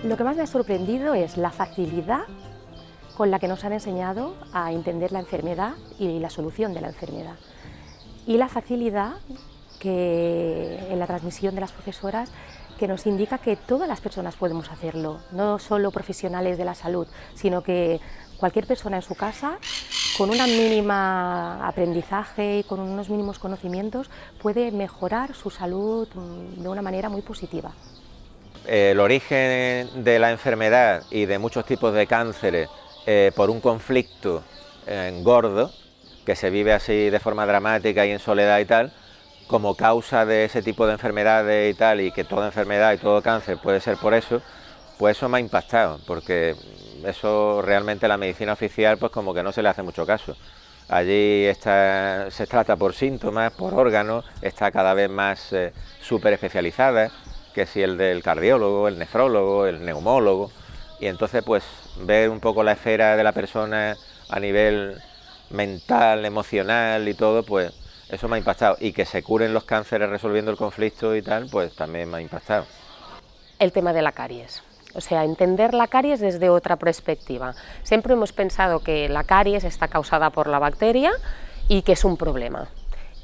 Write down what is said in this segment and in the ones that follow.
Lo que más me ha sorprendido es la facilidad con la que nos han enseñado a entender la enfermedad y la solución de la enfermedad. Y la facilidad que en la transmisión de las profesoras que nos indica que todas las personas podemos hacerlo, no solo profesionales de la salud, sino que cualquier persona en su casa, con una mínima aprendizaje y con unos mínimos conocimientos, puede mejorar su salud de una manera muy positiva. El origen de la enfermedad y de muchos tipos de cánceres por un conflicto gordo, que se vive así de forma dramática y en soledad y tal, como causa de ese tipo de enfermedades y tal, y que toda enfermedad y todo cáncer puede ser por eso, pues eso me ha impactado, porque eso realmente la medicina oficial pues como que no se le hace mucho caso. Allí se trata por síntomas, por órganos, está cada vez más súper especializada, que si el del cardiólogo, el nefrólogo, el neumólogo, y entonces pues ver un poco la esfera de la persona a nivel mental, emocional y todo, pues eso me ha impactado, y que se curen los cánceres resolviendo el conflicto y tal, pues también me ha impactado. El tema de la caries, o sea, entender la caries desde otra perspectiva. Siempre hemos pensado que la caries está causada por la bacteria y que es un problema.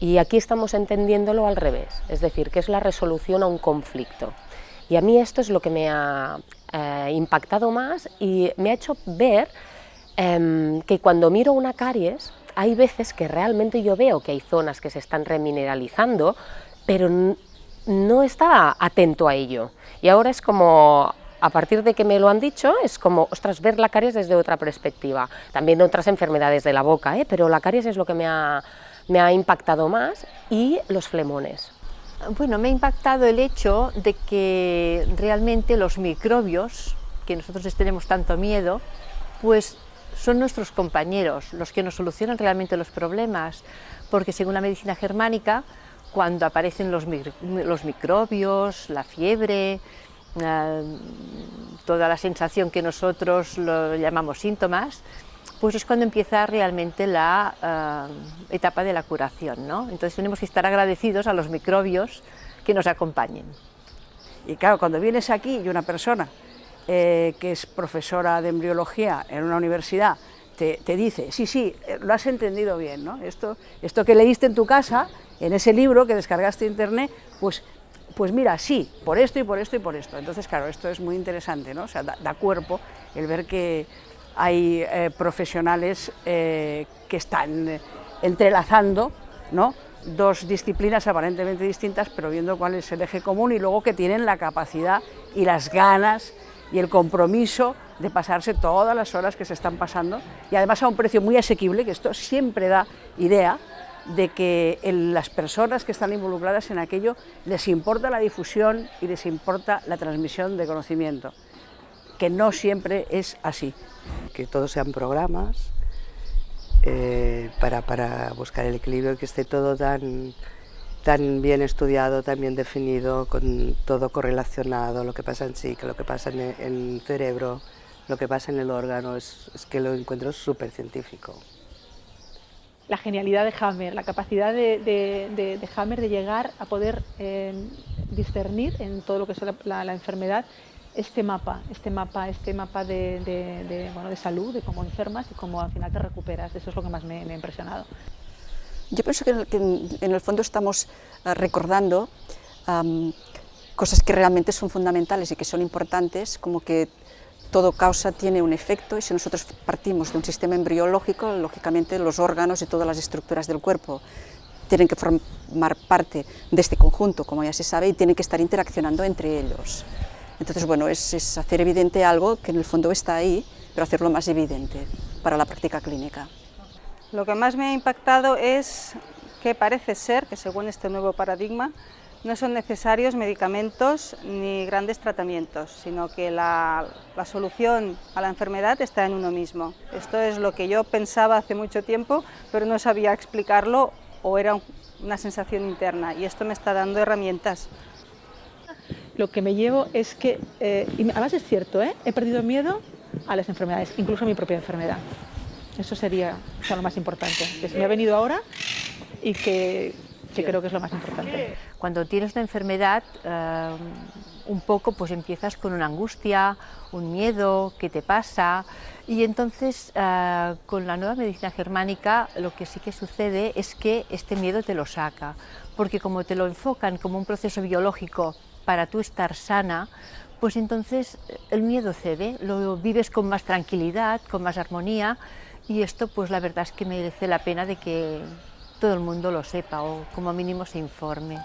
Y aquí estamos entendiéndolo al revés, es decir, que es la resolución a un conflicto. Y a mí esto es lo que me ha impactado más y me ha hecho ver que cuando miro una caries, hay veces que realmente yo veo que hay zonas que se están remineralizando, pero no estaba atento a ello. Y ahora es como, a partir de que me lo han dicho, es como, ostras, ver la caries desde otra perspectiva. También otras enfermedades de la boca, pero la caries es lo que me ha impactado más, y los flemones. Bueno, me ha impactado el hecho de que realmente los microbios, que nosotros les tenemos tanto miedo, pues son nuestros compañeros, los que nos solucionan realmente los problemas, porque según la medicina germánica, cuando aparecen los microbios, la fiebre, toda la sensación que nosotros lo llamamos síntomas, pues es cuando empieza realmente la etapa de la curación, ¿no? Entonces tenemos que estar agradecidos a los microbios que nos acompañen. Y claro, cuando vienes aquí y una persona que es profesora de embriología en una universidad te dice, sí, lo has entendido bien, ¿no? Esto que leíste en tu casa, en ese libro que descargaste de internet, pues mira, sí, por esto y por esto y por esto. Entonces, claro, esto es muy interesante, ¿no? O sea, da cuerpo el ver que hay profesionales que están entrelazando, ¿no?, dos disciplinas aparentemente distintas, pero viendo cuál es el eje común, y luego que tienen la capacidad y las ganas y el compromiso de pasarse todas las horas que se están pasando, y además a un precio muy asequible, que esto siempre da idea de que las personas que están involucradas en aquello les importa la difusión y les importa la transmisión de conocimiento, que no siempre es así. Que todos sean programas para buscar el equilibrio, que esté todo tan bien estudiado, tan bien definido, con todo correlacionado, lo que pasa en psique, lo que pasa en el cerebro, lo que pasa en el órgano, es que lo encuentro súper científico. La genialidad de Hammer, la capacidad de Hammer de llegar a poder discernir en todo lo que es la enfermedad este mapa de salud, de cómo enfermas y cómo al final te recuperas. Eso es lo que más me ha impresionado. Yo pienso que en el fondo estamos recordando cosas que realmente son fundamentales y que son importantes, como que todo causa tiene un efecto, y si nosotros partimos de un sistema embriológico, lógicamente los órganos y todas las estructuras del cuerpo tienen que formar parte de este conjunto, como ya se sabe, y tienen que estar interaccionando entre ellos. Entonces, bueno, es hacer evidente algo que en el fondo está ahí, pero hacerlo más evidente para la práctica clínica. Lo que más me ha impactado es que parece ser que, según este nuevo paradigma, no son necesarios medicamentos ni grandes tratamientos, sino que la solución a la enfermedad está en uno mismo. Esto es lo que yo pensaba hace mucho tiempo, pero no sabía explicarlo, o era una sensación interna, y esto me está dando herramientas. Lo que me llevo es que, y además es cierto, he perdido miedo a las enfermedades, incluso a mi propia enfermedad. Eso sería lo más importante, que se me ha venido ahora y que que creo que es lo más importante. Cuando tienes una enfermedad, un poco pues empiezas con una angustia, un miedo, ¿qué te pasa? Y entonces con la nueva medicina germánica lo que sí que sucede es que este miedo te lo saca, porque como te lo enfocan como un proceso biológico para tú estar sana, pues entonces el miedo cede, lo vives con más tranquilidad, con más armonía, y esto pues la verdad es que merece la pena de que todo el mundo lo sepa o como mínimo se informe.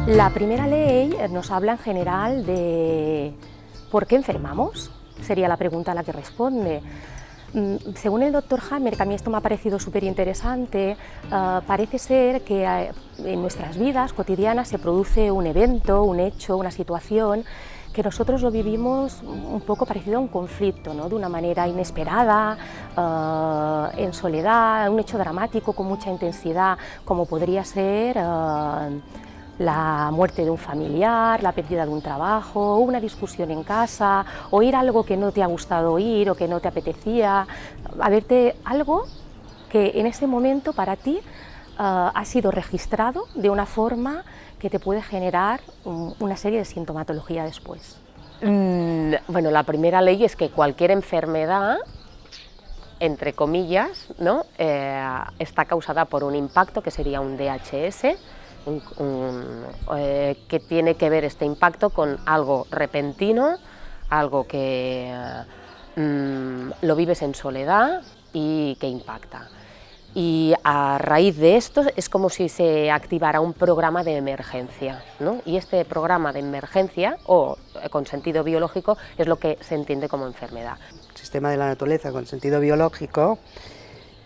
La primera ley nos habla en general de ¿por qué enfermamos? Sería la pregunta a la que responde. Según el doctor Hammer, que a mí esto me ha parecido súper interesante, parece ser que en nuestras vidas cotidianas se produce un evento, un hecho, una situación que nosotros lo vivimos un poco parecido a un conflicto, ¿no? De una manera inesperada, en soledad, un hecho dramático con mucha intensidad, como podría ser la muerte de un familiar, la pérdida de un trabajo, una discusión en casa, oír algo que no te ha gustado oír o que no te apetecía, algo que en ese momento para ti ha sido registrado de una forma que te puede generar una serie de sintomatología después. Bueno, la primera ley es que cualquier enfermedad, entre comillas, ¿no? Está causada por un impacto que sería un DHS, que tiene que ver este impacto con algo repentino, algo que lo vives en soledad y que impacta. Y a raíz de esto es como si se activara un programa de emergencia, ¿no? Y este programa de emergencia, o con sentido biológico, es lo que se entiende como enfermedad. Sistema de la naturaleza con sentido biológico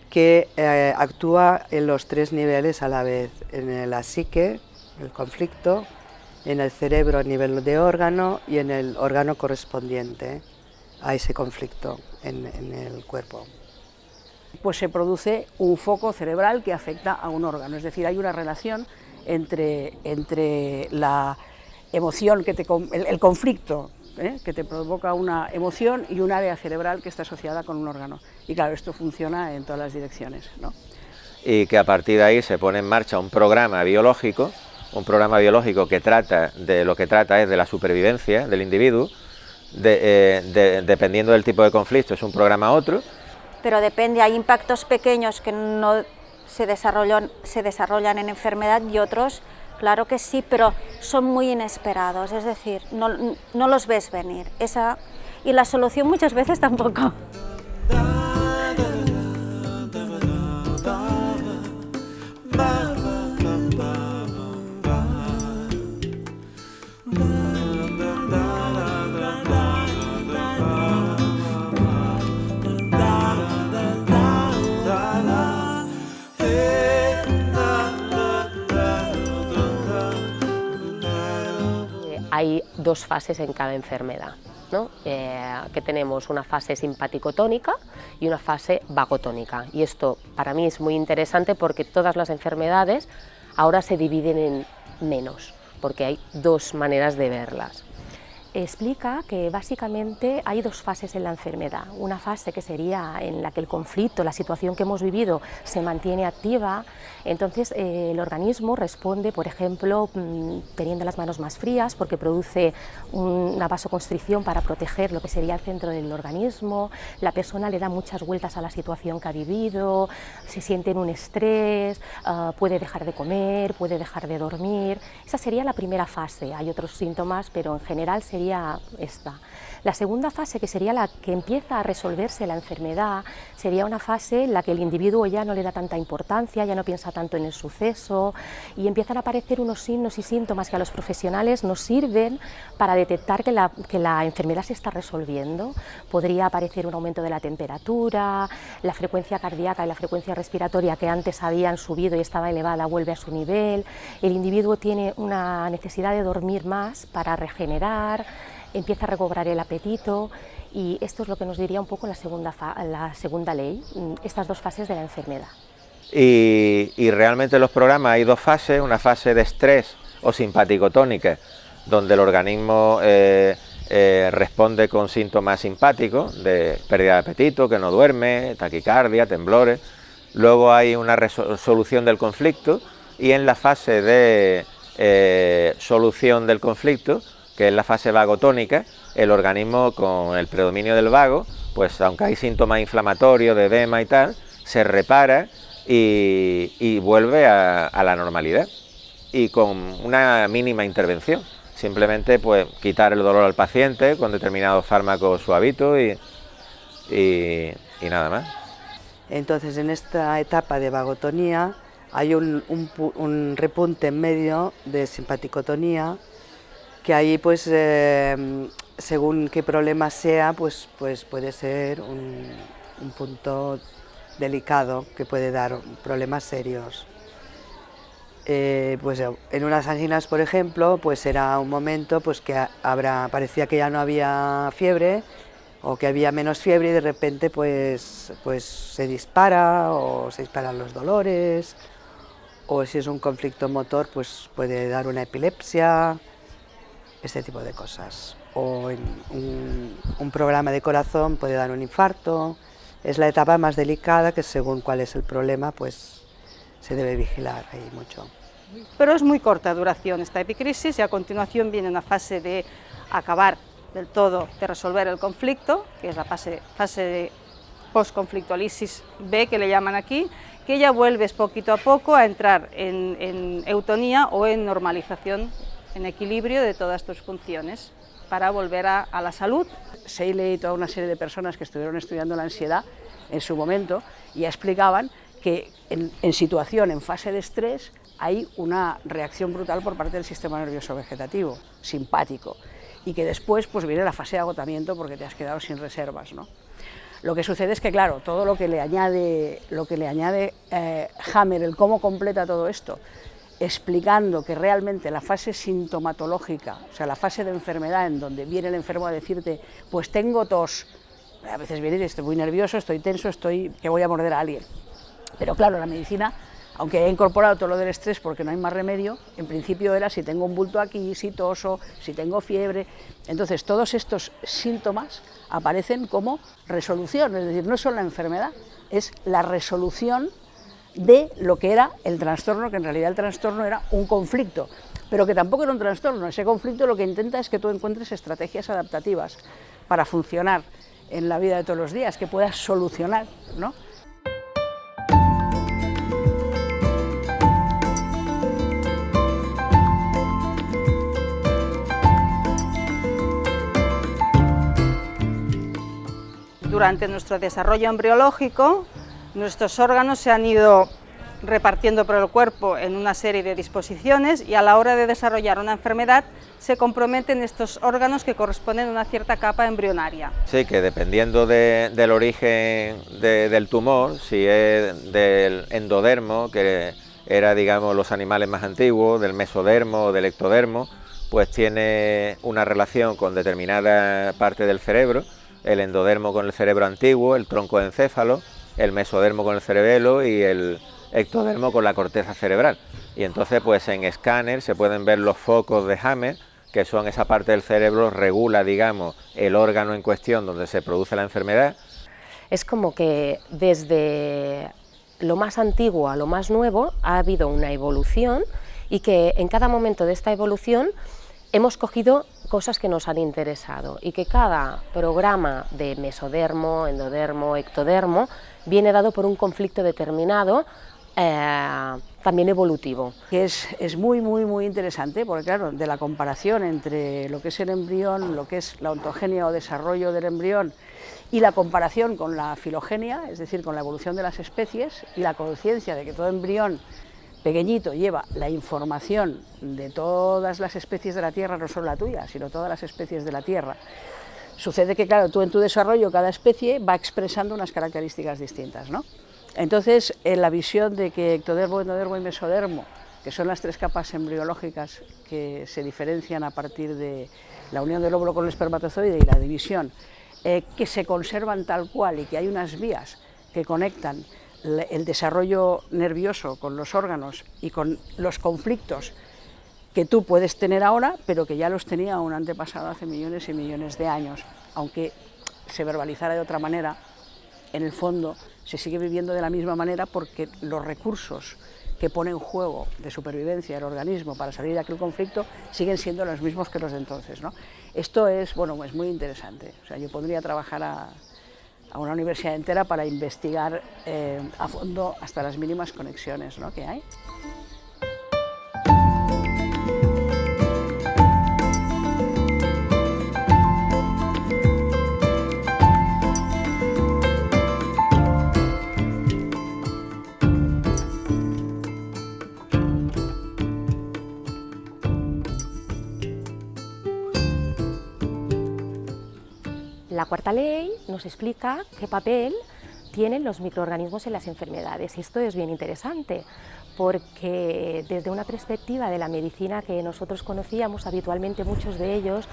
que actúa en los tres niveles a la vez, en la psique, el conflicto, en el cerebro a nivel de órgano y en el órgano correspondiente a ese conflicto en el cuerpo. Pues se produce un foco cerebral que afecta a un órgano, es decir, hay una relación entre la emoción, el conflicto, que te provoca una emoción y un área cerebral que está asociada con un órgano. Y claro, esto funciona en todas las direcciones, ¿no? Y que a partir de ahí se pone en marcha un programa biológico que lo que trata es de la supervivencia del individuo, dependiendo del tipo de conflicto, es un programa a otro. Pero depende, hay impactos pequeños que no se desarrollan en enfermedad y otros, claro que sí, pero son muy inesperados, es decir, no los ves venir. Y la solución muchas veces tampoco. Hay dos fases en cada enfermedad, ¿no? Que tenemos una fase simpaticotónica y una fase vagotónica. Y esto para mí es muy interesante porque todas las enfermedades ahora se dividen en menos, porque hay dos maneras de verlas. Explica que básicamente hay dos fases en la enfermedad. Una fase que sería en la que el conflicto, la situación que hemos vivido se mantiene activa, entonces el organismo responde, por ejemplo, teniendo las manos más frías porque produce una vasoconstricción para proteger lo que sería el centro del organismo, la persona le da muchas vueltas a la situación que ha vivido, se siente en un estrés, puede dejar de comer, puede dejar de dormir. Esa sería la primera fase, hay otros síntomas, pero en general sería esta. La segunda fase, que sería la que empieza a resolverse la enfermedad, sería una fase en la que el individuo ya no le da tanta importancia, ya no piensa tanto en el suceso y empiezan a aparecer unos signos y síntomas que a los profesionales nos sirven para detectar que la enfermedad se está resolviendo. Podría aparecer un aumento de la temperatura, la frecuencia cardíaca y la frecuencia respiratoria que antes habían subido y estaba elevada vuelve a su nivel, el individuo tiene una necesidad de dormir más para regenerar, empieza a recobrar el apetito y esto es lo que nos diría un poco la segunda ley, estas dos fases de la enfermedad. Y realmente en los programas hay dos fases, una fase de estrés o simpático-tónica, donde el organismo responde con síntomas simpáticos, de pérdida de apetito, que no duerme, taquicardia, temblores. Luego hay una resolución del conflicto y en la fase de solución del conflicto, que es la fase vagotónica, el organismo con el predominio del vago, pues aunque hay síntomas inflamatorios de edema y tal, se repara y vuelve a la normalidad y con una mínima intervención. Simplemente pues quitar el dolor al paciente con determinados fármacos suavitos y nada más. Entonces en esta etapa de vagotonía hay un repunte en medio de simpaticotonía, que ahí pues según qué problema sea pues puede ser un punto delicado que puede dar problemas serios. Pues en unas anginas, por ejemplo, pues era un momento pues que parecía que ya no había fiebre o que había menos fiebre y de repente pues se dispara o se disparan los dolores, o si es un conflicto motor pues puede dar una epilepsia, este tipo de cosas. O en un programa de corazón puede dar un infarto. Es la etapa más delicada que según cuál es el problema pues se debe vigilar ahí mucho. Pero es muy corta duración esta epicrisis y a continuación viene una fase de acabar del todo, de resolver el conflicto, que es la fase de postconflictualisis B, que le llaman aquí, que ya vuelves poquito a poco a entrar en eutonía o en normalización, en equilibrio de todas tus funciones, para volver a la salud. Seiley y toda una serie de personas que estuvieron estudiando la ansiedad en su momento ya explicaban que en fase de estrés, hay una reacción brutal por parte del sistema nervioso vegetativo, simpático, y que después pues viene la fase de agotamiento porque te has quedado sin reservas, ¿no? Lo que sucede es que, claro, todo lo que le añade Hammer, el cómo completa todo esto, explicando que realmente la fase sintomatológica, o sea, la fase de enfermedad en donde viene el enfermo a decirte, pues tengo tos, a veces viene y dice, estoy muy nervioso, estoy tenso, que voy a morder a alguien. Pero claro, la medicina, aunque haya incorporado todo lo del estrés porque no hay más remedio, en principio era si tengo un bulto aquí, si toso, si tengo fiebre. Entonces todos estos síntomas aparecen como resolución, es decir, no es solo la enfermedad, es la resolución de lo que era el trastorno, que en realidad el trastorno era un conflicto, pero que tampoco era un trastorno. Ese conflicto lo que intenta es que tú encuentres estrategias adaptativas para funcionar en la vida de todos los días, que puedas solucionar, ¿no? Durante nuestro desarrollo embriológico, nuestros órganos se han ido repartiendo por el cuerpo en una serie de disposiciones y a la hora de desarrollar una enfermedad se comprometen estos órganos que corresponden a una cierta capa embrionaria. Sí, que dependiendo del origen del tumor, si es del endodermo, que era, digamos, los animales más antiguos, del mesodermo o del ectodermo, pues tiene una relación con determinada parte del cerebro, el endodermo con el cerebro antiguo, el tronco de encéfalo, el mesodermo con el cerebelo y el ectodermo con la corteza cerebral. Y entonces pues en escáner se pueden ver los focos de Hammer, que son esa parte del cerebro, regula, digamos, el órgano en cuestión donde se produce la enfermedad. Es como que desde lo más antiguo a lo más nuevo ha habido una evolución y que en cada momento de esta evolución hemos cogido cosas que nos han interesado y que cada programa de mesodermo, endodermo, ectodermo viene dado por un conflicto determinado también evolutivo. Es muy interesante, porque claro, de la comparación entre lo que es el embrión, lo que es la ontogenia o desarrollo del embrión, y la comparación con la filogenia, es decir, con la evolución de las especies, y la conciencia de que todo embrión pequeñito lleva la información de todas las especies de la Tierra, no solo la tuya, sino todas las especies de la Tierra. Sucede que, claro, tú en tu desarrollo, cada especie va expresando unas características distintas, ¿no? Entonces, en la visión de que ectodermo, endodermo y mesodermo, que son las tres capas embriológicas que se diferencian a partir de la unión del óvulo con el espermatozoide y la división, que se conservan tal cual y que hay unas vías que conectan el desarrollo nervioso con los órganos y con los conflictos que tú puedes tener ahora, pero que ya los tenía un antepasado hace millones y millones de años, aunque se verbalizara de otra manera, en el fondo se sigue viviendo de la misma manera porque los recursos que pone en juego de supervivencia el organismo para salir de aquel conflicto siguen siendo los mismos que los de entonces, ¿no? Esto es, bueno, es muy interesante. O sea, yo podría trabajar a una universidad entera para investigar a fondo hasta las mínimas conexiones, ¿no?, que hay. La cuarta ley nos explica qué papel tienen los microorganismos en las enfermedades, y esto es bien interesante porque desde una perspectiva de la medicina que nosotros conocíamos habitualmente, muchos de ellos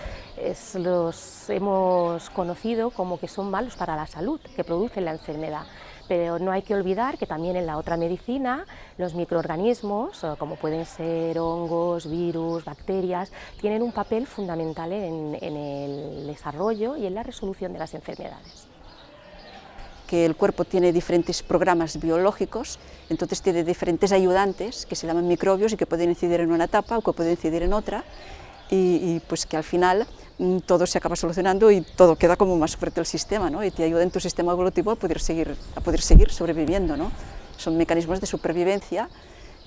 los hemos conocido como que son malos para la salud, que producen la enfermedad. Pero no hay que olvidar que también en la otra medicina los microorganismos, como pueden ser hongos, virus, bacterias, tienen un papel fundamental en el desarrollo y en la resolución de las enfermedades. Que el cuerpo tiene diferentes programas biológicos, entonces tiene diferentes ayudantes que se llaman microbios y que pueden incidir en una etapa o que pueden incidir en otra, y pues que al final todo se acaba solucionando y todo queda como más fuerte el sistema, ¿no? Y te ayuda en tu sistema evolutivo a poder seguir sobreviviendo, ¿no? Son mecanismos de supervivencia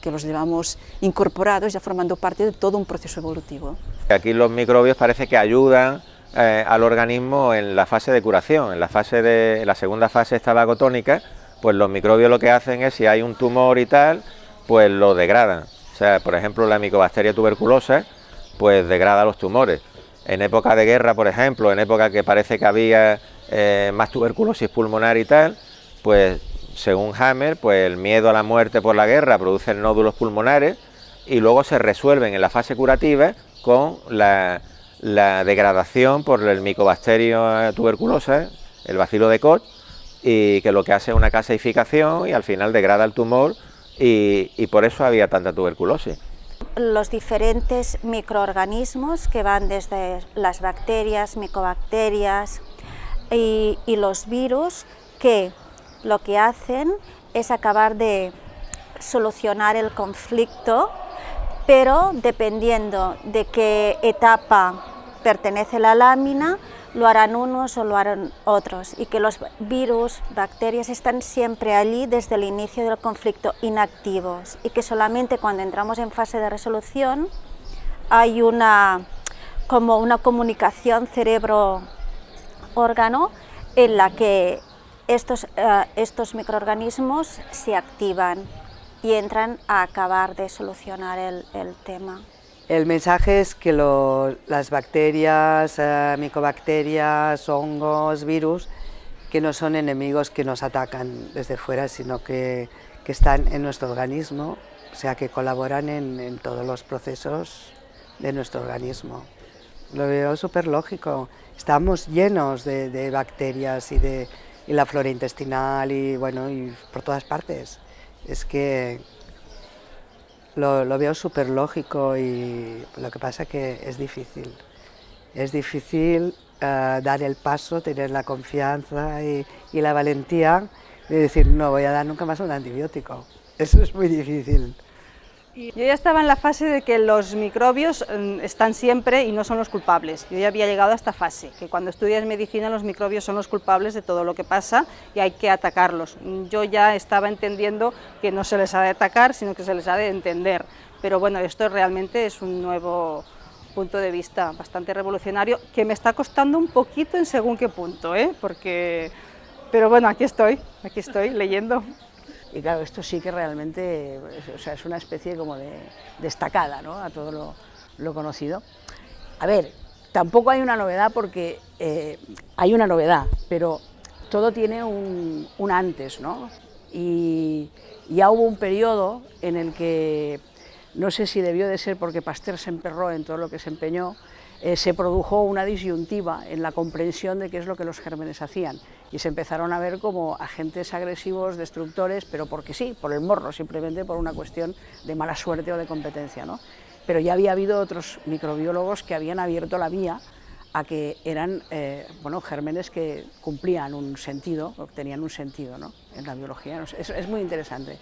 que los llevamos incorporados, ya formando parte de todo un proceso evolutivo. Aquí los microbios parece que ayudan al organismo en la fase de curación, en la segunda fase esta vagotónica, pues los microbios lo que hacen es, si hay un tumor y tal, pues lo degradan. O sea, por ejemplo, la Mycobacteria tuberculosa, pues degrada los tumores. En época de guerra, por ejemplo, en época que parece que había más tuberculosis pulmonar y tal, pues según Hammer, pues el miedo a la muerte por la guerra produce nódulos pulmonares y luego se resuelven en la fase curativa con la degradación por el Mycobacterium tuberculosa, el bacilo de Koch, y que lo que hace es una caseificación y al final degrada el tumor y por eso había tanta tuberculosis. Los diferentes microorganismos que van desde las bacterias, micobacterias y los virus, que lo que hacen es acabar de solucionar el conflicto, pero dependiendo de qué etapa pertenece la lámina, lo harán unos o lo harán otros, y que los virus, bacterias están siempre allí desde el inicio del conflicto, inactivos, y que solamente cuando entramos en fase de resolución hay como una comunicación cerebro-órgano en la que estos microorganismos se activan y entran a acabar de solucionar el tema. El mensaje es que las bacterias, micobacterias, hongos, virus, que no son enemigos que nos atacan desde fuera, sino que están en nuestro organismo, o sea, que colaboran en todos los procesos de nuestro organismo. Lo veo súper lógico. Estamos llenos de bacterias y la flora intestinal y por todas partes. Es que lo veo súper lógico, y lo que pasa es que es difícil. Es difícil dar el paso, tener la confianza y la valentía de decir no voy a dar nunca más un antibiótico. Eso es muy difícil. Yo ya estaba en la fase de que los microbios están siempre y no son los culpables. Yo ya había llegado a esta fase, que cuando estudias medicina los microbios son los culpables de todo lo que pasa y hay que atacarlos. Yo ya estaba entendiendo que no se les ha de atacar, sino que se les ha de entender. Pero bueno, esto realmente es un nuevo punto de vista bastante revolucionario, que me está costando un poquito en según qué punto, pero bueno, aquí estoy leyendo. Y claro, esto sí que realmente, o sea, es una especie como de destacada, ¿no?, a todo lo conocido. A ver, tampoco hay una novedad porque hay una novedad, pero todo tiene un antes, ¿no? Y ya hubo un periodo en el que, no sé si debió de ser porque Pasteur se emperró en todo lo que se empeñó, se produjo una disyuntiva en la comprensión de qué es lo que los gérmenes hacían y se empezaron a ver como agentes agresivos, destructores, pero porque sí, por el morro, simplemente por una cuestión de mala suerte o de competencia, ¿no? Pero ya había habido otros microbiólogos que habían abierto la vía a que eran gérmenes que cumplían un sentido, o tenían un sentido, ¿no?, en la biología. Es muy interesante.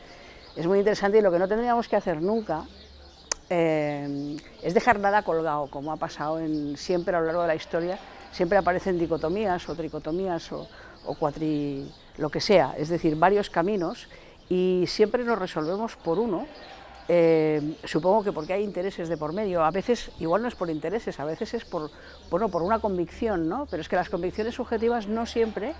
Es muy interesante y lo que no tendríamos que hacer nunca es dejar nada colgado, como ha pasado siempre a lo largo de la historia. Siempre aparecen dicotomías o tricotomías o lo que sea, es decir, varios caminos, y siempre nos resolvemos por uno. Supongo que porque hay intereses de por medio. A veces igual no es por intereses, a veces es por una convicción, ¿no? Pero es que las convicciones subjetivas no siempre,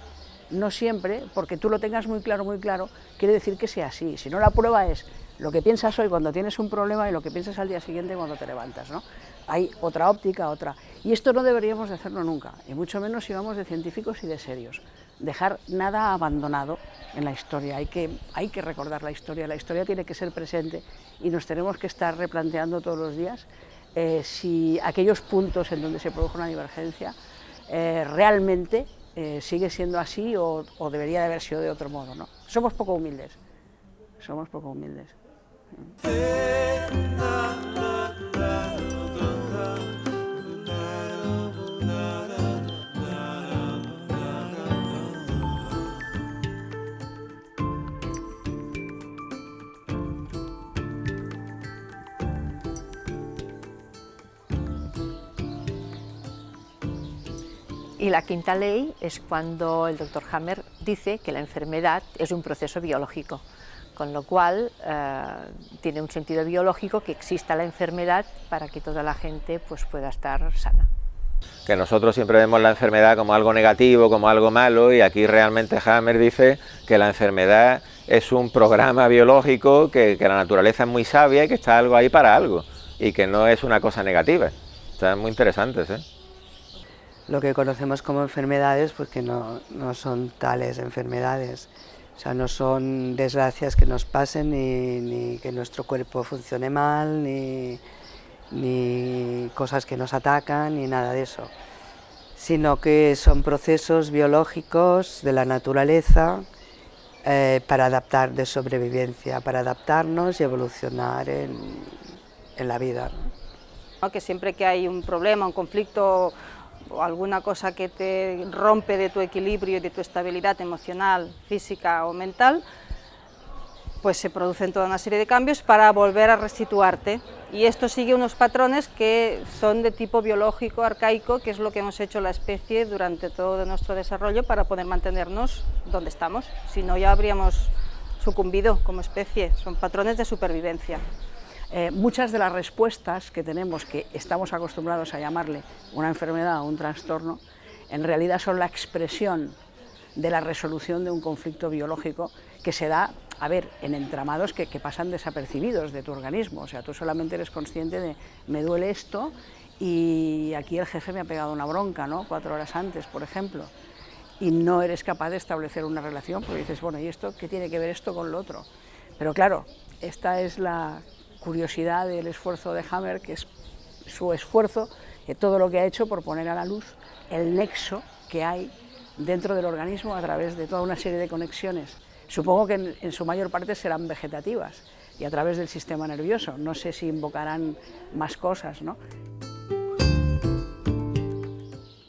porque tú lo tengas muy claro, quiere decir que sea así. Si no, la prueba es lo que piensas hoy cuando tienes un problema y lo que piensas al día siguiente cuando te levantas, ¿no? Hay otra óptica, otra. Y esto no deberíamos de hacerlo nunca, y mucho menos si vamos de científicos y de serios. Dejar nada abandonado en la historia, hay que recordar la historia tiene que ser presente y nos tenemos que estar replanteando todos los días si aquellos puntos en donde se produjo una divergencia realmente sigue siendo así o debería de haber sido de otro modo, ¿no? Somos poco humildes. Y la quinta ley es cuando el doctor Hammer dice que la enfermedad es un proceso biológico, con lo cual tiene un sentido biológico que exista la enfermedad para que toda la gente pues, pueda estar sana. Que nosotros siempre vemos la enfermedad como algo negativo, como algo malo, y aquí realmente Hammer dice que la enfermedad es un programa biológico, que la naturaleza es muy sabia y que está algo ahí para algo, y que no es una cosa negativa. Están muy interesantes, ¿eh? Lo que conocemos como enfermedades, pues que no son tales enfermedades, o sea, no son desgracias que nos pasen, ni que nuestro cuerpo funcione mal, ni cosas que nos atacan, ni nada de eso, sino que son procesos biológicos de la naturaleza para adaptar, de sobrevivencia, para adaptarnos y evolucionar en la vida, ¿no? Que siempre que hay un problema, un conflicto o alguna cosa que te rompe de tu equilibrio y de tu estabilidad emocional, física o mental, pues se producen toda una serie de cambios para volver a resituarte. Y esto sigue unos patrones que son de tipo biológico, arcaico, que es lo que hemos hecho la especie durante todo nuestro desarrollo para poder mantenernos donde estamos. Si no, ya habríamos sucumbido como especie. Son patrones de supervivencia. Muchas de las respuestas que tenemos, que estamos acostumbrados a llamarle una enfermedad o un trastorno, en realidad son la expresión de la resolución de un conflicto biológico que se da, a ver, en entramados que pasan desapercibidos de tu organismo. O sea, tú solamente eres consciente de, me duele esto y aquí el jefe me ha pegado una bronca, ¿no?, 4 horas antes, por ejemplo, y no eres capaz de establecer una relación porque dices, bueno, ¿y esto qué tiene que ver esto con lo otro? Pero claro, esta es la curiosidad del esfuerzo de Hammer, que es su esfuerzo, todo lo que ha hecho por poner a la luz el nexo que hay dentro del organismo a través de toda una serie de conexiones. Supongo que en su mayor parte serán vegetativas y a través del sistema nervioso. No sé si invocarán más cosas, ¿no?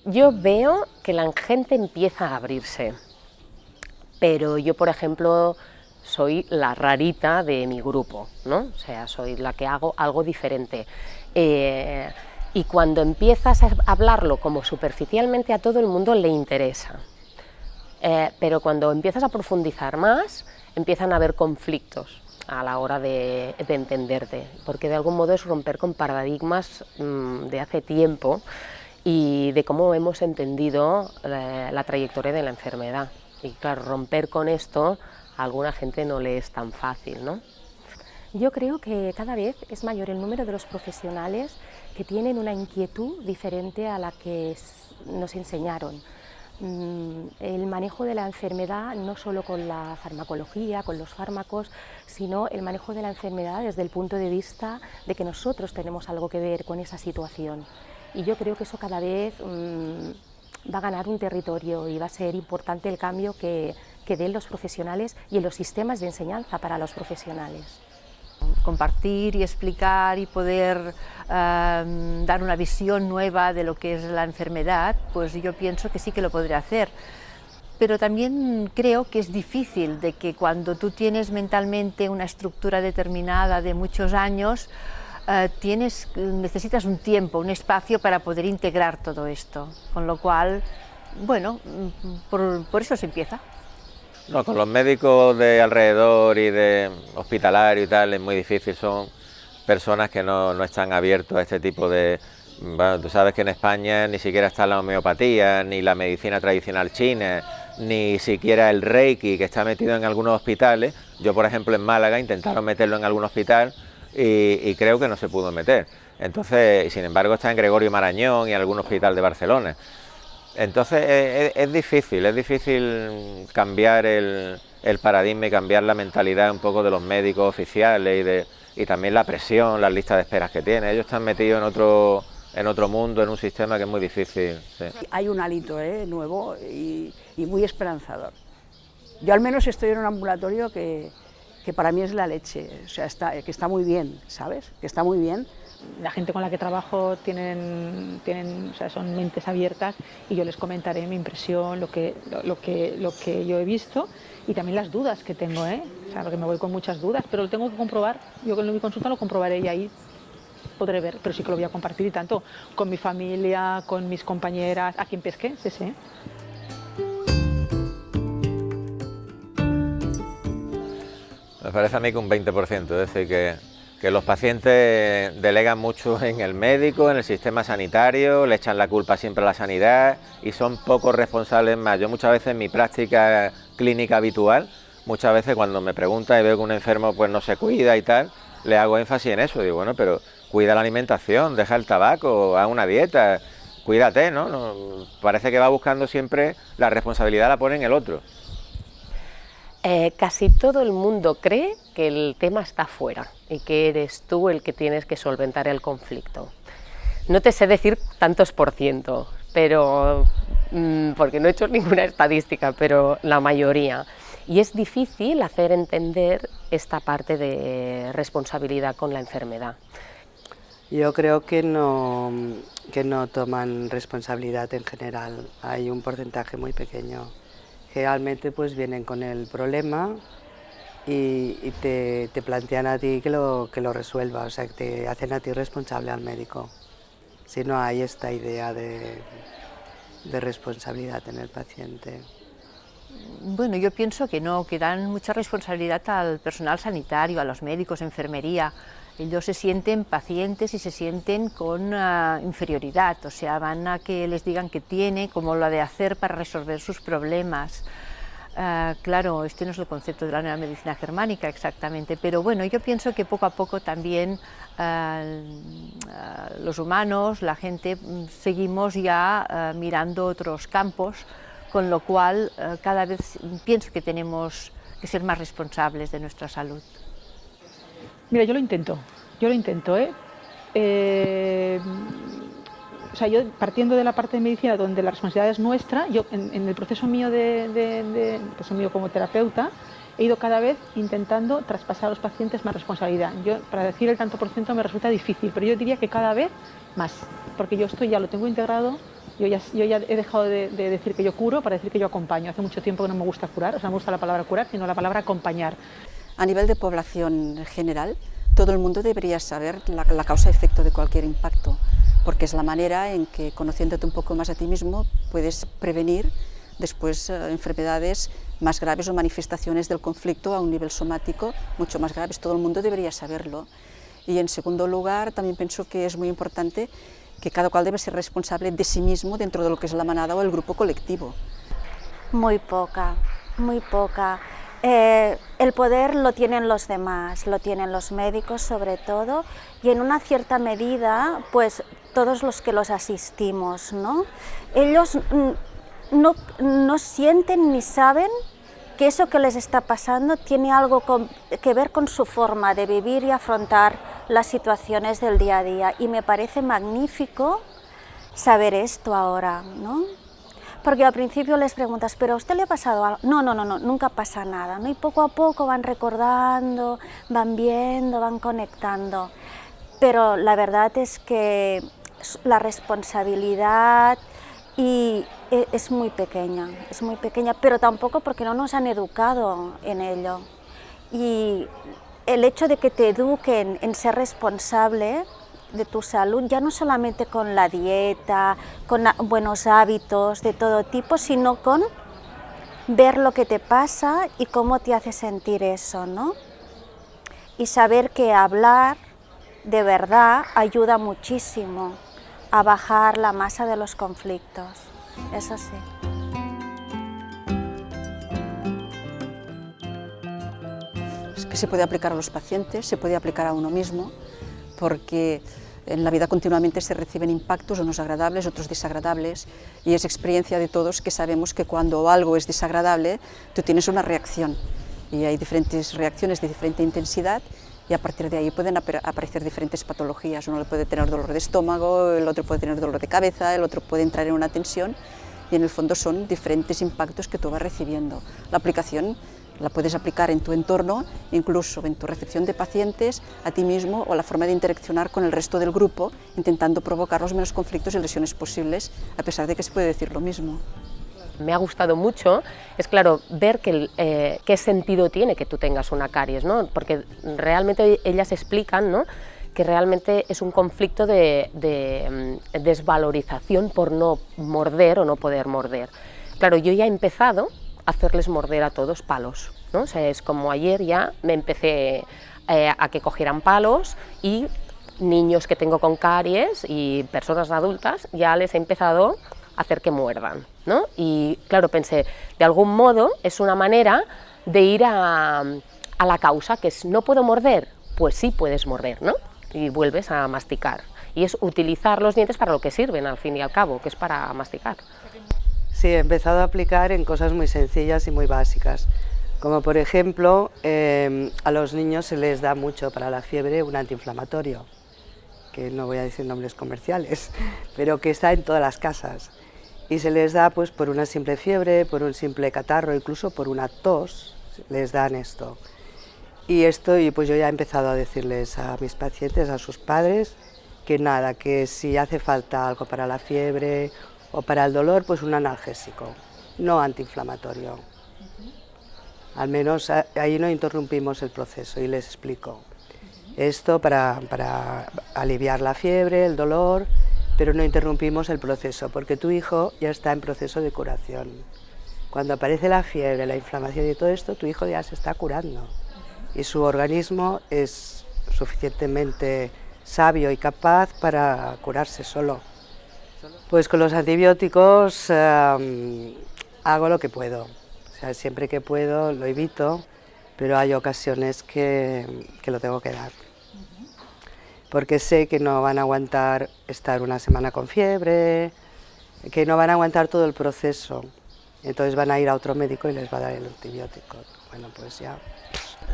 Yo veo que la gente empieza a abrirse, pero yo, por ejemplo, soy la rarita de mi grupo, ¿no? O sea, soy la que hago algo diferente. Y cuando empiezas a hablarlo como superficialmente, a todo el mundo le interesa. Pero cuando empiezas a profundizar más, empiezan a haber conflictos a la hora de entenderte, porque de algún modo es romper con paradigmas de hace tiempo y de cómo hemos entendido la trayectoria de la enfermedad. Y claro, romper con esto a alguna gente no le es tan fácil, ¿no? Yo creo que cada vez es mayor el número de los profesionales que tienen una inquietud diferente a la que nos enseñaron. El manejo de la enfermedad, no solo con la farmacología, con los fármacos, sino el manejo de la enfermedad desde el punto de vista de que nosotros tenemos algo que ver con esa situación. Y yo creo que eso cada vez va a ganar un territorio y va a ser importante el cambio que den los profesionales y en los sistemas de enseñanza para los profesionales. Compartir y explicar y poder dar una visión nueva de lo que es la enfermedad, pues yo pienso que sí que lo podré hacer. Pero también creo que es difícil de que cuando tú tienes mentalmente una estructura determinada de muchos años, necesitas un tiempo, un espacio para poder integrar todo esto. Con lo cual, bueno, por eso se empieza. No, con los médicos de alrededor y de hospitalario y tal es muy difícil, son personas que no están abiertos a este tipo de... Bueno, tú sabes que en España ni siquiera está la homeopatía, ni la medicina tradicional china, ni siquiera el Reiki, que está metido en algunos hospitales. Yo, por ejemplo, en Málaga intentaron meterlo en algún hospital y creo que no se pudo meter. Entonces, sin embargo, está en Gregorio Marañón y en algún hospital de Barcelona. Entonces es difícil cambiar el paradigma y cambiar la mentalidad un poco de los médicos oficiales y también la presión, las listas de esperas que tienen. Ellos están metidos en otro mundo, en un sistema que es muy difícil. Sí. Hay un hálito nuevo y muy esperanzador. Yo al menos estoy en un ambulatorio que para mí es la leche, o sea, que está muy bien, ¿sabes? Que está muy bien. La gente con la que trabajo o sea, son mentes abiertas y yo les comentaré mi impresión, lo que yo he visto y también las dudas que tengo, O sea, porque me voy con muchas dudas, pero lo tengo que comprobar. Yo con mi consulta lo comprobaré y ahí podré ver, pero sí que lo voy a compartir y tanto con mi familia, con mis compañeras, a quien pesque, sí. Me parece a mí que un 20%, es decir, que los pacientes delegan mucho en el médico, en el sistema sanitario, le echan la culpa siempre a la sanidad y son pocos responsables más. Yo muchas veces en mi práctica clínica habitual, muchas veces cuando me preguntan y veo que un enfermo pues no se cuida y tal, le hago énfasis en eso, digo, bueno, pero cuida la alimentación, deja el tabaco, haz una dieta, cuídate, ¿no? Parece que va buscando siempre la responsabilidad, la pone en el otro. Casi todo el mundo cree que el tema está fuera y que eres tú el que tienes que solventar el conflicto. No te sé decir tantos por ciento, pero, porque no he hecho ninguna estadística, pero la mayoría. Y es difícil hacer entender esta parte de responsabilidad con la enfermedad. Yo creo que no toman responsabilidad en general, hay un porcentaje muy pequeño. Generalmente pues vienen con el problema y te plantean a ti que lo resuelva, o sea, que te hacen a ti responsable al médico. Si no hay esta idea de responsabilidad en el paciente. Bueno, yo pienso que no, que dan mucha responsabilidad al personal sanitario, a los médicos, enfermería. Ellos se sienten pacientes y se sienten con inferioridad, o sea, van a que les digan qué tiene, cómo lo ha de hacer para resolver sus problemas. Claro, este no es el concepto de la nueva medicina germánica exactamente, pero bueno, yo pienso que poco a poco también los humanos, la gente, seguimos ya mirando otros campos, con lo cual cada vez pienso que tenemos que ser más responsables de nuestra salud. Mira, yo lo intento, o sea, yo partiendo de la parte de medicina donde la responsabilidad es nuestra, yo en el proceso mío como terapeuta he ido cada vez intentando traspasar a los pacientes más responsabilidad. Yo, para decir el tanto por ciento me resulta difícil, pero yo diría que cada vez más, porque yo esto ya lo tengo integrado Yo ya he dejado de decir que yo curo para decir que yo acompaño. Hace mucho tiempo que no me gusta curar, o sea, no me gusta la palabra curar, sino la palabra acompañar. A nivel de población general, todo el mundo debería saber la causa-efecto de cualquier impacto, porque es la manera en que, conociéndote un poco más a ti mismo, puedes prevenir después enfermedades más graves o manifestaciones del conflicto a un nivel somático mucho más graves. Todo el mundo debería saberlo. Y en segundo lugar, también pienso que es muy importante que cada cual debe ser responsable de sí mismo dentro de lo que es la manada o el grupo colectivo. Muy poca, muy poca. El poder lo tienen los demás, lo tienen los médicos sobre todo, y en una cierta medida, pues todos los que los asistimos, ¿no? Ellos no sienten ni saben que eso que les está pasando tiene algo que ver con su forma de vivir y afrontar las situaciones del día a día, y me parece magnífico saber esto ahora, ¿no? Porque al principio les preguntas, ¿pero a usted le ha pasado algo? No, nunca pasa nada, ¿no? Y poco a poco van recordando, van viendo, van conectando, pero la verdad es que la responsabilidad es muy pequeña, pero tampoco porque no nos han educado en ello. Y el hecho de que te eduquen en ser responsable de tu salud, ya no solamente con la dieta, con buenos hábitos de todo tipo, sino con ver lo que te pasa y cómo te hace sentir eso, ¿no? Y saber que hablar de verdad ayuda muchísimo a bajar la masa de los conflictos, eso sí. Es que se puede aplicar a los pacientes, se puede aplicar a uno mismo, porque en la vida continuamente se reciben impactos, unos agradables, otros desagradables, y es experiencia de todos que sabemos que cuando algo es desagradable, tú tienes una reacción, y hay diferentes reacciones de diferente intensidad, y a partir de ahí pueden aparecer diferentes patologías. Uno puede tener dolor de estómago, el otro puede tener dolor de cabeza, el otro puede entrar en una tensión, y en el fondo son diferentes impactos que tú vas recibiendo. La aplicación la puedes aplicar en tu entorno, incluso en tu recepción de pacientes, a ti mismo, o la forma de interaccionar con el resto del grupo, intentando provocar los menos conflictos y lesiones posibles, a pesar de que se puede decir lo mismo. Me ha gustado mucho, es claro, ver qué sentido tiene que tú tengas una caries, ¿no? Porque realmente ellas explican, ¿no?, que realmente es un conflicto de desvalorización por no morder o no poder morder. Claro, yo ya he empezado a hacerles morder a todos palos, ¿no? O sea, es como ayer ya me empecé a que cogieran palos, y niños que tengo con caries y personas adultas ya les he empezado a hacer que muerdan, ¿no? Y claro, pensé, de algún modo es una manera de ir a la causa, que es, ¿no puedo morder? Pues sí puedes morder, ¿no? Y vuelves a masticar. Y es utilizar los dientes para lo que sirven, al fin y al cabo, que es para masticar. Sí, he empezado a aplicar en cosas muy sencillas y muy básicas, como por ejemplo, a los niños se les da mucho para la fiebre un antiinflamatorio, que no voy a decir nombres comerciales, pero que está en todas las casas, y se les da pues por una simple fiebre, por un simple catarro, incluso por una tos, les dan esto. Y pues yo ya he empezado a decirles a mis pacientes, a sus padres, que nada, que si hace falta algo para la fiebre o para el dolor, pues un analgésico, no antiinflamatorio. Al menos ahí no interrumpimos el proceso, y les explico. Esto para aliviar la fiebre, el dolor, pero no interrumpimos el proceso, porque tu hijo ya está en proceso de curación. Cuando aparece la fiebre, la inflamación y todo esto, tu hijo ya se está curando, y su organismo es suficientemente sabio y capaz para curarse solo. Pues con los antibióticos hago lo que puedo, o sea, siempre que puedo lo evito, pero hay ocasiones que lo tengo que dar, porque sé que no van a aguantar estar una semana con fiebre, que no van a aguantar todo el proceso, entonces van a ir a otro médico y les va a dar el antibiótico. Bueno, pues ya.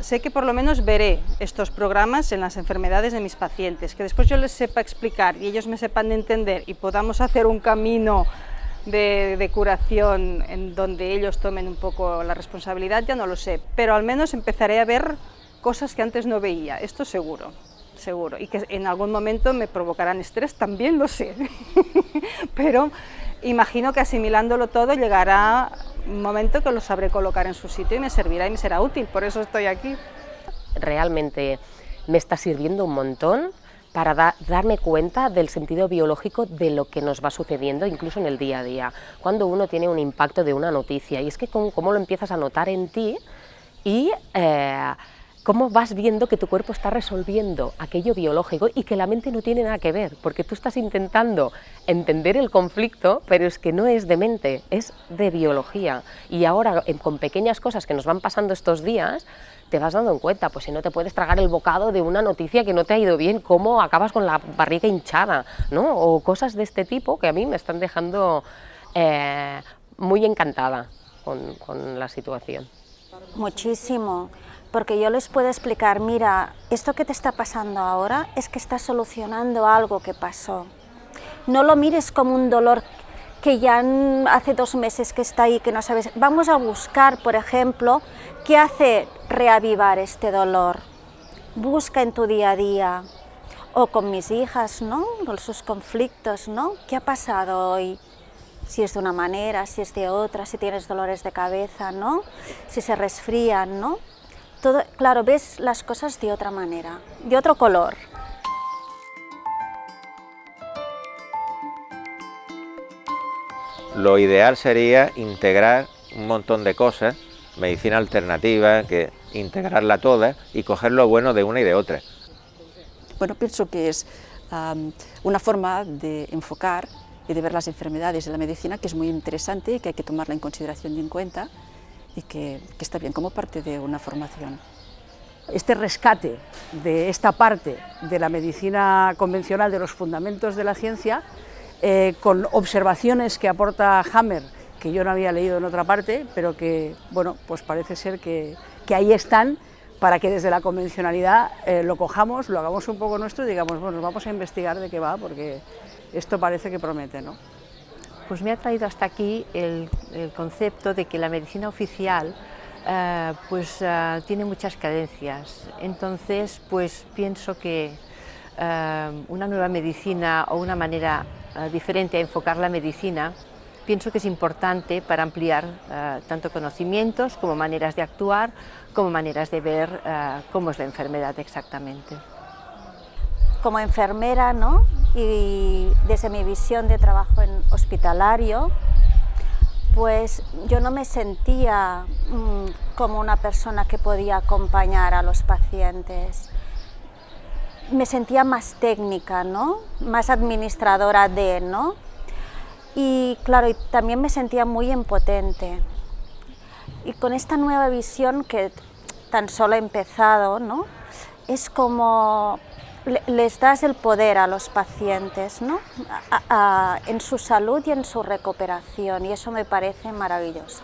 Sé que por lo menos veré estos programas en las enfermedades de mis pacientes, que después yo les sepa explicar y ellos me sepan entender y podamos hacer un camino de curación en donde ellos tomen un poco la responsabilidad, ya no lo sé, pero al menos empezaré a ver cosas que antes no veía, esto seguro, seguro, y que en algún momento me provocarán estrés, también lo sé, pero imagino que asimilándolo todo llegará un momento que lo sabré colocar en su sitio y me servirá y me será útil, por eso estoy aquí. Realmente me está sirviendo un montón para darme cuenta del sentido biológico de lo que nos va sucediendo incluso en el día a día, cuando uno tiene un impacto de una noticia, y es que cómo lo empiezas a notar en ti y cómo vas viendo que tu cuerpo está resolviendo aquello biológico y que la mente no tiene nada que ver, porque tú estás intentando entender el conflicto, pero es que no es de mente, es de biología. Y ahora, con pequeñas cosas que nos van pasando estos días, te vas dando en cuenta, pues si no te puedes tragar el bocado de una noticia que no te ha ido bien, cómo acabas con la barriga hinchada, ¿no? O cosas de este tipo que a mí me están dejando muy encantada con la situación. Muchísimo, porque yo les puedo explicar, mira, esto que te está pasando ahora es que estás solucionando algo que pasó. No lo mires como un dolor que ya hace 2 meses que está ahí, que no sabes. Vamos a buscar, por ejemplo, qué hace reavivar este dolor. Busca en tu día a día, o con mis hijas, ¿no? Con sus conflictos, ¿no? ¿Qué ha pasado hoy? Si es de una manera, si es de otra, si tienes dolores de cabeza, ¿no? Si se resfrían, ¿no? Todo, claro, ves las cosas de otra manera, de otro color. Lo ideal sería integrar un montón de cosas, medicina alternativa, que integrarla toda y coger lo bueno de una y de otra. Bueno, pienso que es una forma de enfocar y de ver las enfermedades de la medicina que es muy interesante y que hay que tomarla en consideración y en cuenta y que está bien como parte de una formación. Este rescate de esta parte de la medicina convencional, de los fundamentos de la ciencia, con observaciones que aporta Hammer, que yo no había leído en otra parte, pero que, bueno, pues parece ser que ahí están, para que desde la convencionalidad lo cojamos, lo hagamos un poco nuestro y digamos, bueno, vamos a investigar de qué va, porque esto parece que promete, ¿no? Pues me ha traído hasta aquí el concepto de que la medicina oficial tiene muchas carencias. Entonces, pues pienso que una nueva medicina o una manera diferente a enfocar la medicina, pienso que es importante para ampliar tanto conocimientos como maneras de actuar, como maneras de ver cómo es la enfermedad exactamente. Como enfermera, ¿no? Y desde mi visión de trabajo en hospitalario, pues yo no me sentía como una persona que podía acompañar a los pacientes. Me sentía más técnica, ¿no? Más administradora de, ¿no? Y claro, y también me sentía muy impotente. Y con esta nueva visión que tan solo he empezado, ¿no? Es como les das el poder a los pacientes, ¿no? En su salud y en su recuperación, y eso me parece maravilloso.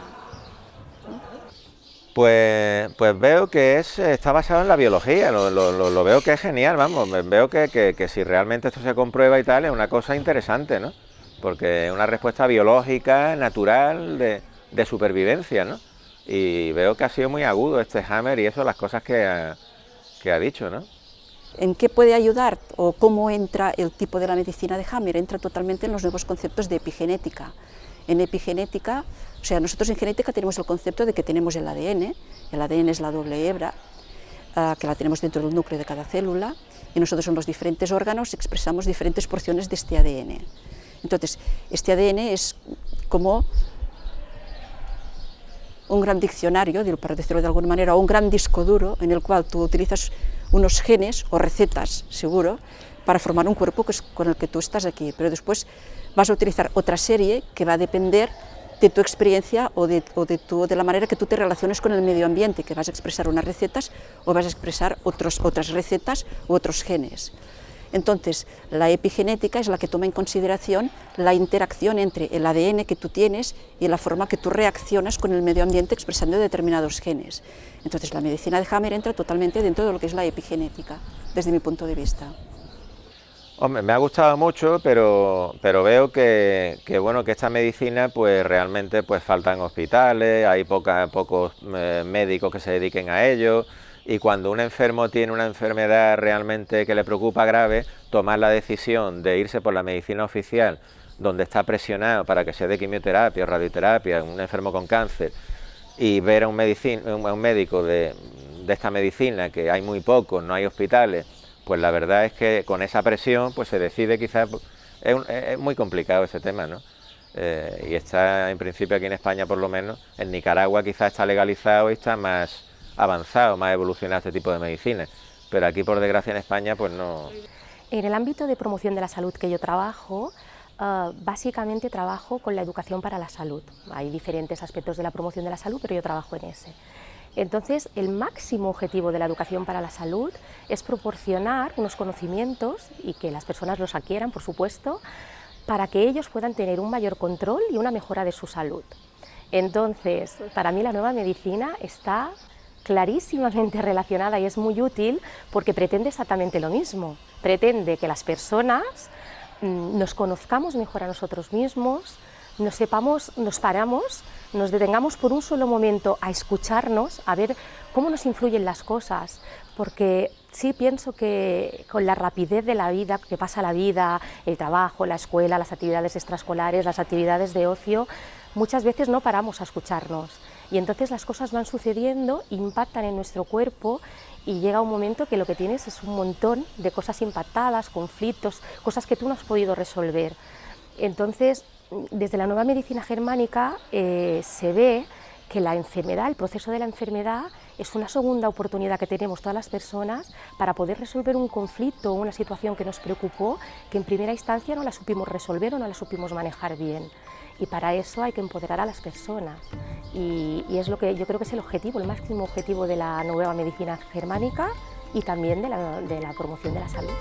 Pues veo que está basado en la biología, lo veo que es genial, vamos, veo que si realmente esto se comprueba y tal, es una cosa interesante, ¿no? Porque es una respuesta biológica, natural, de supervivencia, ¿no? Y veo que ha sido muy agudo este Hammer y eso, las cosas que ha dicho, ¿no? ¿En qué puede ayudar o cómo entra el tipo de la medicina de Hammer? Entra totalmente en los nuevos conceptos de epigenética. En epigenética, o sea, nosotros en genética tenemos el concepto de que tenemos el ADN es la doble hebra, que la tenemos dentro del núcleo de cada célula, y nosotros en los diferentes órganos expresamos diferentes porciones de este ADN. Entonces, este ADN es como un gran diccionario, para decirlo de alguna manera, o un gran disco duro en el cual tú utilizas unos genes o recetas, seguro, para formar un cuerpo con el que tú estás aquí, pero después vas a utilizar otra serie que va a depender de tu experiencia o de la manera que tú te relaciones con el medio ambiente, que vas a expresar unas recetas o vas a expresar otras recetas u otros genes. Entonces, la epigenética es la que toma en consideración la interacción entre el ADN que tú tienes y la forma que tú reaccionas con el medio ambiente expresando determinados genes. Entonces, la medicina de Hammer entra totalmente dentro de lo que es la epigenética, desde mi punto de vista. Hombre, me ha gustado mucho, pero veo que esta medicina pues realmente pues faltan hospitales, hay pocos médicos que se dediquen a ello, y cuando un enfermo tiene una enfermedad realmente que le preocupa grave, tomar la decisión de irse por la medicina oficial donde está presionado para que se dé quimioterapia o radioterapia, un enfermo con cáncer, y ver a un médico de esta medicina, que hay muy pocos, no hay hospitales, pues la verdad es que con esa presión pues se decide quizás, es muy complicado ese tema, ¿no? Y está en principio aquí en España por lo menos, en Nicaragua quizás está legalizado y está más avanzado, más evolucionado este tipo de medicinas, pero aquí por desgracia en España pues no. En el ámbito de promoción de la salud que yo trabajo, básicamente trabajo con la educación para la salud. Hay diferentes aspectos de la promoción de la salud, pero yo trabajo en ese. Entonces, el máximo objetivo de la educación para la salud es proporcionar unos conocimientos y que las personas los adquieran, por supuesto, para que ellos puedan tener un mayor control y una mejora de su salud. Entonces, para mí la nueva medicina está clarísimamente relacionada y es muy útil porque pretende exactamente lo mismo. Pretende que las personas nos conozcamos mejor a nosotros mismos, nos sepamos, nos paramos, nos detengamos por un solo momento a escucharnos, a ver cómo nos influyen las cosas, porque sí pienso que con la rapidez de la vida, que pasa la vida, el trabajo, la escuela, las actividades extraescolares, las actividades de ocio, muchas veces no paramos a escucharnos y entonces las cosas van sucediendo, impactan en nuestro cuerpo y llega un momento que lo que tienes es un montón de cosas impactadas, conflictos, cosas que tú no has podido resolver. Entonces, desde la nueva medicina germánica se ve que la enfermedad, el proceso de la enfermedad, es una segunda oportunidad que tenemos todas las personas para poder resolver un conflicto o una situación que nos preocupó, que en primera instancia no la supimos resolver o no la supimos manejar bien. Y para eso hay que empoderar a las personas. Y es lo que yo creo que es el objetivo, el máximo objetivo de la nueva medicina germánica y también de la promoción de la salud.